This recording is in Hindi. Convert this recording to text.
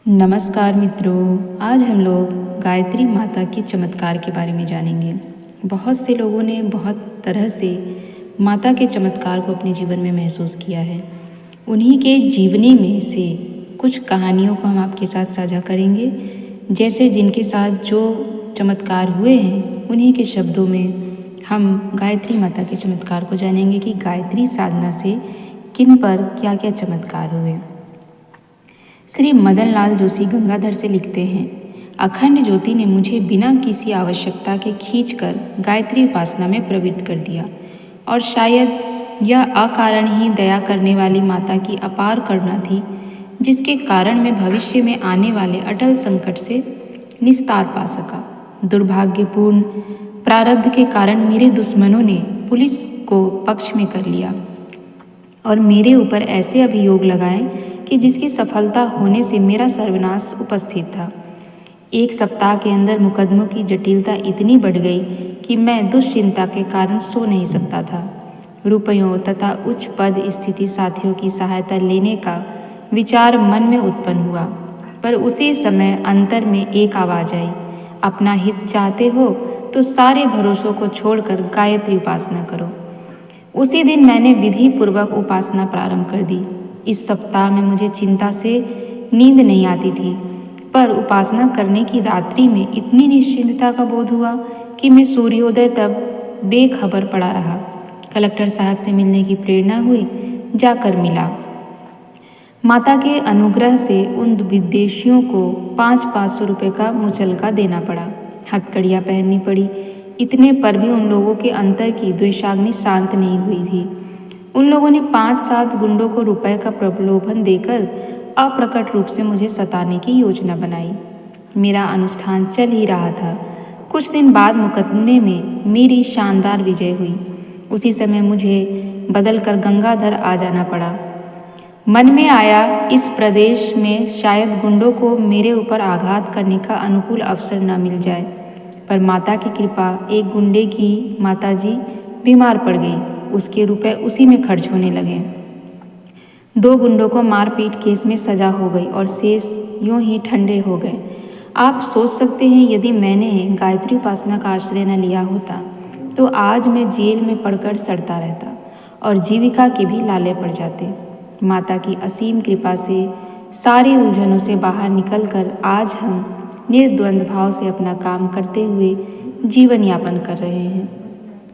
नमस्कार मित्रों, आज हम लोग गायत्री माता के चमत्कार के बारे में जानेंगे। बहुत से लोगों ने बहुत तरह से माता के चमत्कार को अपने जीवन में महसूस किया है। उन्हीं के जीवनी में से कुछ कहानियों को हम आपके साथ साझा करेंगे। जैसे जिनके साथ जो चमत्कार हुए हैं उन्हीं के शब्दों में हम गायत्री माता के चमत्कार को जानेंगे कि गायत्री साधना से किन पर क्या क्या चमत्कार हुए। श्री मदन लाल जोशी गंगाधर से लिखते हैं, अखंड ज्योति ने मुझे बिना किसी आवश्यकता के खींचकर गायत्री उपासना में प्रवृत्त कर दिया और शायद यह अकारण ही दया करने वाली माता की अपार करुणा थी, जिसके कारण मैं भविष्य में आने वाले अटल संकट से निस्तार पा सका। दुर्भाग्यपूर्ण प्रारब्ध के कारण मेरे दुश्मनों ने पुलिस को पक्ष में कर लिया और मेरे ऊपर ऐसे अभियोग लगाए कि जिसकी सफलता होने से मेरा सर्वनाश उपस्थित था। एक सप्ताह के अंदर मुकदमों की जटिलता इतनी बढ़ गई कि मैं दुश्चिंता के कारण सो नहीं सकता था। रुपयों तथा उच्च पद स्थिति साथियों की सहायता लेने का विचार मन में उत्पन्न हुआ, पर उसी समय अंतर में एक आवाज़ आई, अपना हित चाहते हो तो सारे भरोसों को छोड़कर गायत्री उपासना करो। उसी दिन मैंने विधि पूर्वक उपासना प्रारंभ कर दी। इस सप्ताह में मुझे चिंता से नींद नहीं आती थी, पर उपासना करने की रात्रि में इतनी निश्चिंतता का बोध हुआ कि मैं सूर्योदय तक बेखबर पड़ा रहा। कलेक्टर साहब से मिलने की प्रेरणा हुई, जाकर मिला। माता के अनुग्रह से उन विदेशियों को 500 रुपये का मुचलका देना पड़ा, हथकड़ियाँ पहननी पड़ी। इतने पर भी उन लोगों के अंतर की द्वेषाग्नि शांत नहीं हुई थी। उन लोगों ने 5-7 गुंडों को रुपए का प्रलोभन देकर अप्रकट रूप से मुझे सताने की योजना बनाई। मेरा अनुष्ठान चल ही रहा था। कुछ दिन बाद मुकदमे में मेरी शानदार विजय हुई। उसी समय मुझे बदलकर गंगाधर आ जाना पड़ा। मन में आया, इस प्रदेश में शायद गुंडों को मेरे ऊपर आघात करने का अनुकूल अवसर न मिल जाए, पर माता की कृपा, एक गुंडे की माताजी बीमार पड़ गई। उसके रुपए उसी में खर्च होने लगे। 2 गुंडों को मारपीट केस में सजा हो गई और शेष यूं ही ठंडे हो गए। आप सोच सकते हैं, यदि मैंने गायत्री उपासना का आश्रय न लिया होता तो आज मैं जेल में पड़कर सड़ता रहता और जीविका के भी लाले पड़ जाते। माता की असीम कृपा से सारी उलझनों से बाहर निकलकर आज हम निर्द्वंद भाव से अपना काम करते हुए जीवन यापन कर रहे हैं।